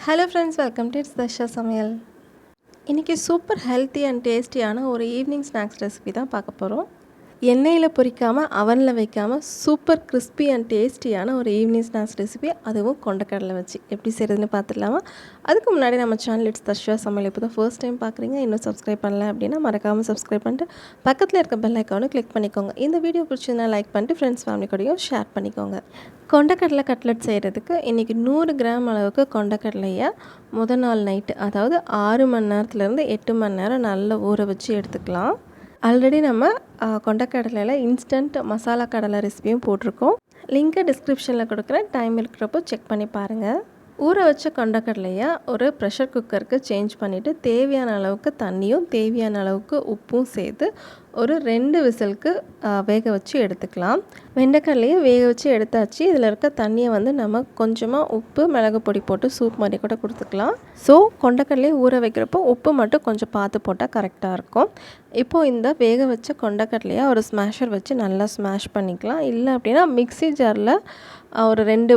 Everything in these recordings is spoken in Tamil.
Hello friends, welcome to it's Darsha சமையல். இன்றைக்கி சூப்பர் ஹெல்த்தி அண்ட் டேஸ்டியான ஒரு ஈவினிங் ஸ்நாக்ஸ் ரெசிபி தான் பார்க்க போகிறோம். எண்ணெயில் பொரிக்காமல் அவனில் வைக்காமல் சூப்பர் கிறிஸ்பி அண்ட் டேஸ்டியான ஒரு ஈவினிங் ஸ்நாக்ஸ் ரெசிபி, அதுவும் கொண்டக்கடலை வச்சு எப்படி செய்கிறதுன்னு பார்த்துடலாமா? அதுக்கு முன்னாடி நம்ம சேனல் இட்ஸ் தர்ஷா சமையல் இப்போ தான் ஃபர்ஸ்ட் டைம் பார்க்குறீங்க, இன்னும் சப்ஸ்கிரைப் பண்ணல அப்படின்னா மறக்காமல் சப்ஸ்கிரைப் பண்ணிட்டு பக்கத்தில் இருக்க பெல் ஐக்கானை கிளிக் பண்ணிக்கோங்க. இந்த வீடியோ பிடிச்சதுனா லைக் பண்ணிட்டு ஃப்ரெண்ட்ஸ் ஃபேமிலி கூடயும் ஷேர் பண்ணிக்கோங்க. கொண்டக்கடலை கட்லெட் செய்கிறதுக்கு இன்றைக்கி 100 கிராம் அளவுக்கு கொண்டக்கடலையை முதல் நாள் நைட்டு, அதாவது 6 மணி நேரத்துலேருந்து 8 மணி நேரம் நல்லா ஊற வச்சு எடுத்துக்கலாம். ஆல்ரெடி நம்ம கொண்டக்கடலையில் இன்ஸ்டன்ட் மசாலா கடலை ரெசிபியும் போட்டிருக்கோம். லிங்க்கை டிஸ்கிரிப்ஷனில் கொடுக்குறேன், டைம் இருக்கிறப்போ செக் பண்ணி பாருங்கள். ஊற வச்ச கொண்டக்கடலையை ஒரு ப்ரெஷர் குக்கருக்கு சேஞ்ச் பண்ணிவிட்டு தேவையான அளவுக்கு தண்ணியும் தேவையான அளவுக்கு உப்பும் சேர்த்து ஒரு 2 விசிலுக்கு வேக வச்சு எடுத்துக்கலாம். வெண்டைக்கடலையை வேக வச்சு எடுத்தாச்சு. இதில் இருக்க தண்ணியை வந்து நம்ம கொஞ்சமாக உப்பு மிளகு பொடி போட்டு சூப் மாதிரி கூட கொடுத்துக்கலாம். ஸோ கொண்டக்கடலையை ஊற வைக்கிறப்போ உப்பு மட்டும் கொஞ்சம் பார்த்து போட்டால் கரெக்டாக இருக்கும். இப்போது இந்த வேக வச்ச கொண்டக்கடலையை ஒரு ஸ்மாஷர் வச்சு நல்லா ஸ்மாஷ் பண்ணிக்கலாம். இல்லை அப்படின்னா மிக்ஸி ஜாரில் ஒரு 2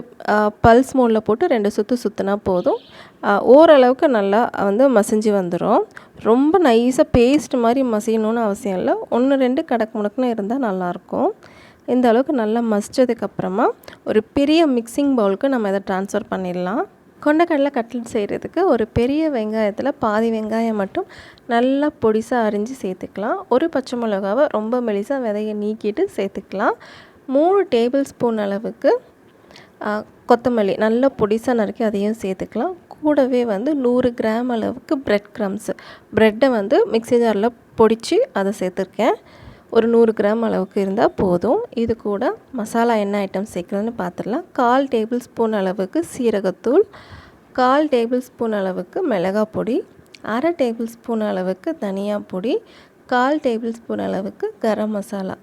பல்ஸ் மோடில் போட்டு 2 சுற்று சுற்றினா போதும். ஓரளவுக்கு நல்லா வந்து மசிஞ்சு வந்துடும். ரொம்ப நைஸாக பேஸ்ட் மாதிரி மசியணும்னு அவசியம் இல்லை. 1-2 கடக்கு முடக்குன்னு இருந்தால் நல்லாயிருக்கும். இந்த அளவுக்கு நல்லா மசித்ததுக்கப்புறமா ஒரு பெரிய மிக்சிங் பவுலுக்கு நம்ம இதை ட்ரான்ஸ்ஃபர் பண்ணிடலாம். கொண்டக்கடலை கட்லெட் செய்கிறதுக்கு ஒரு பெரிய வெங்காயத்தில் பாதி வெங்காயம் மட்டும் நல்லா பொடிசாக அரிஞ்சு சேர்த்துக்கலாம். ஒரு பச்சை மிளகாவை ரொம்ப மெலிசாக விதையை நீக்கிட்டு சேர்த்துக்கலாம். 3 டேபிள் ஸ்பூன் அளவுக்கு கொத்தமல்லி நல்லா பொடிசாக நறுக்கி அதையும் சேர்த்துக்கலாம். கூடவே வந்து 100 கிராம் அளவுக்கு பிரெட் க்ரம்ஸு, ப்ரெட்டை வந்து மிக்ஸி ஜாரில் பொடித்து அதை சேர்த்துருக்கேன். ஒரு 100 கிராம் அளவுக்கு இருந்தால் போதும். இது கூட மசாலா என்ன ஐட்டம் சேர்க்குறதுன்னு பார்த்துடலாம். 1/4 டேபிள் ஸ்பூன் அளவுக்கு சீரகத்தூள், 1/4 டேபிள் ஸ்பூன் அளவுக்கு மிளகாய் பொடி, 1/2 டேபிள் ஸ்பூன் அளவுக்கு தனியா பொடி, 1/4 டேபிள் ஸ்பூன் அளவுக்கு கரம் மசாலா.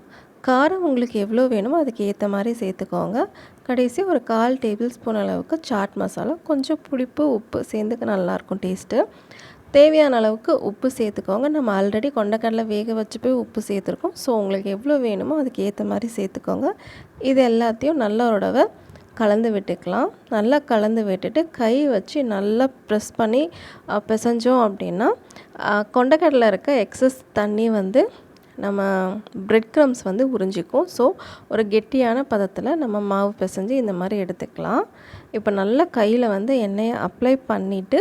காரம் உங்களுக்கு எவ்வளோ வேணுமோ அதுக்கு ஏற்ற மாதிரி சேர்த்துக்கோங்க. கடைசி ஒரு 1/4 டேபிள் ஸ்பூன் அளவுக்கு சாட் மசாலா. கொஞ்சம் புளிப்பு உப்பு சேர்ந்துக்க நல்லாயிருக்கும் டேஸ்ட்டு. தேவையான அளவுக்கு உப்பு சேர்த்துக்கோங்க. நம்ம ஆல்ரெடி கொண்டக்கடலை வேக வச்சு போய் உப்பு சேர்த்துருக்கோம். ஸோ உங்களுக்கு எவ்வளோ வேணுமோ அதுக்கு ஏற்ற மாதிரி சேர்த்துக்கோங்க. இது எல்லாத்தையும் நல்ல ஒரு தடவை கலந்து விட்டுக்கலாம். நல்லா கலந்து விட்டுட்டு கை வச்சு நல்லா ப்ரெஸ் பண்ணி பிசைஞ்சோம் அப்படின்னா கொண்டக்கடலை இருக்க எக்ஸஸ் தண்ணி வந்து நம்ம பிரெட் க்ரம்ஸ் வந்து உறிஞ்சிக்கும். ஸோ ஒரு கெட்டியான பதத்தில் நம்ம மாவு பிசைஞ்சு இந்த மாதிரி எடுத்துக்கலாம். இப்போ நல்லா கையில் வந்து எண்ணெயை அப்ளை பண்ணிவிட்டு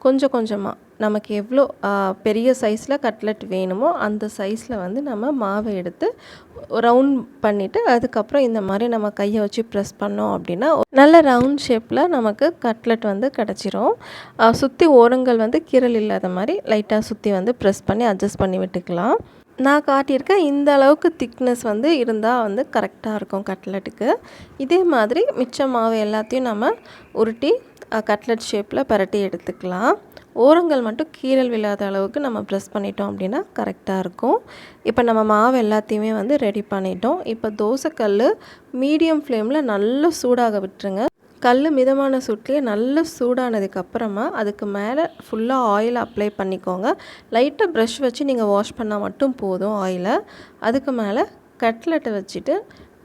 கொஞ்சம் கொஞ்சமாக நமக்கு எவ்வளோ பெரிய சைஸில் கட்லெட் வேணுமோ அந்த சைஸில் வந்து நம்ம மாவை எடுத்து ரவுண்ட் பண்ணிவிட்டு அதுக்கப்புறம் இந்த மாதிரி நம்ம கையை வச்சு ப்ரெஸ் பண்ணோம் அப்படின்னா நல்ல ரவுண்ட் ஷேப்பில் நமக்கு கட்லெட் வந்து கிடச்சிரும். சுற்றி ஓரங்கள் வந்து கீறல் இல்லாத மாதிரி லைட்டாக சுற்றி வந்து ப்ரெஸ் பண்ணி அட்ஜஸ்ட் பண்ணி விட்டுக்கலாம். நான் காட்டியிருக்கேன் இந்த அளவுக்கு திக்னஸ் வந்து இருந்தால் வந்து கரெக்டாக இருக்கும் கட்லெட்டுக்கு. இதே மாதிரி மிச்ச மாவு எல்லாத்தையும் நம்ம உருட்டி கட்லெட் ஷேப்பில் பரட்டி எடுத்துக்கலாம். ஓரங்கள் மட்டும் கீறல் விழாத அளவுக்கு நம்ம ப்ரெஸ் பண்ணிட்டோம் அப்படின்னா கரெக்டாக இருக்கும். இப்போ நம்ம மாவு எல்லாத்தையுமே வந்து ரெடி பண்ணிட்டோம். இப்போ தோசைக்கல் மீடியம் ஃப்ளேமில் நல்லா சூடாக விட்டுருங்க. கல் மிதமான சூட்லேயே நல்லா சூடானதுக்கப்புறமா அதுக்கு மேலே ஃபுல்லாக ஆயில் அப்ளை பண்ணிக்கோங்க. லைட்டாக ப்ரஷ் வச்சு நீங்கள் வாஷ் பண்ணால் மட்டும் போதும் ஆயிலை. அதுக்கு மேலே கட்லெட்டை வச்சுட்டு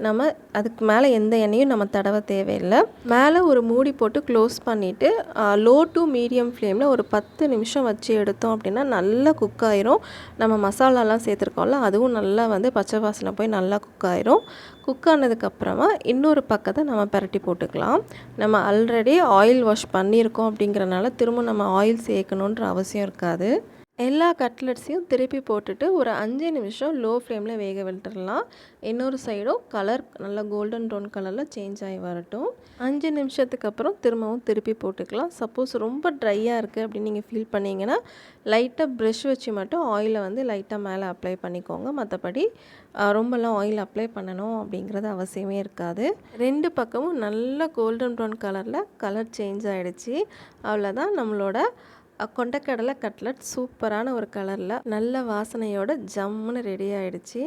நம்ம அதுக்கு மேலே எந்த எண்ணெயும் நம்ம தடவை தேவையில்லை. மேலே ஒரு மூடி போட்டு க்ளோஸ் பண்ணிவிட்டு லோ டு மீடியம் ஃப்ளேமில் ஒரு 10 நிமிஷம் வச்சு எடுத்தோம் அப்படின்னா நல்லா குக் ஆயிரும். நம்ம மசாலாலாம் சேர்த்துருக்கோம்ல அதுவும் நல்லா வந்து பச்சை வாசனை போய் நல்லா குக் ஆயிரும். குக் ஆனதுக்கப்புறமா இன்னொரு பக்கத்தை நம்ம பரட்டி போட்டுக்கலாம். நம்ம ஆல்ரெடி ஆயில் வாஷ் பண்ணியிருக்கோம் அப்படிங்கிறனால திரும்ப நம்ம ஆயில் சேர்க்கணுன்ற அவசியம் இருக்காது. எல்லா கட்லெட்ஸையும் திருப்பி போட்டுட்டு ஒரு 5 நிமிஷம் லோ ஃப்ளேமில் வேக விட்டுடலாம். இன்னொரு சைடும் கலர் நல்லா கோல்டன் ப்ரௌன் கலரில் சேஞ்ச் ஆகி வரட்டும். 5 நிமிஷத்துக்கு அப்புறம் திரும்பவும் திருப்பி போட்டுக்கலாம். சப்போஸ் ரொம்ப ட்ரையாக இருக்குது அப்படின்னு நீங்கள் ஃபீல் பண்ணிங்கன்னா லைட்டாக ப்ரெஷ் வச்சு மட்டும் ஆயிலை வந்து லைட்டாக மேலே அப்ளை பண்ணிக்கோங்க. மற்றபடி ரொம்பலாம் ஆயில் அப்ளை பண்ணணும் அப்படிங்கிறது அவசியமே இருக்காது. 2 பக்கமும் நல்லா கோல்டன் ப்ரௌன் கலரில் கலர் சேஞ்ச் ஆகிடுச்சு. அவ்வளோதான், நம்மளோட கொண்டக்கடலை கட்லெட் சூப்பரான ஒரு கலரில் நல்ல வாசனையோட ஜம்முன்னு ரெடி ஆகிடுச்சு.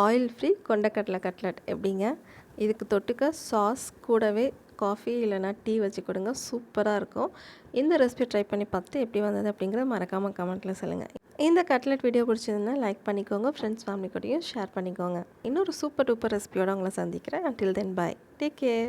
ஆயில் ஃப்ரீ கொண்டக்கடலை கட்லெட் எப்படிங்க? இதுக்கு தொட்டுக்க சாஸ் கூடவே காஃபி இல்லைனா டீ வச்சு கொடுங்க, சூப்பராக இருக்கும். இந்த ரெசிபி ட்ரை பண்ணி பார்த்துட்டு எப்படி வந்தது அப்படிங்கிறத மறக்காமல் கமெண்ட்டில் சொல்லுங்கள். இந்த கட்லெட் வீடியோ பிடிச்சதுன்னா லைக் பண்ணிக்கோங்க, ஃப்ரெண்ட்ஸ் ஃபேமிலி கூடயும் ஷேர் பண்ணிக்கோங்க. இன்னொரு சூப்பர் டூப்பர் ரெசிபியோடு உங்களை சந்திக்கிறேன். until then bye, take care.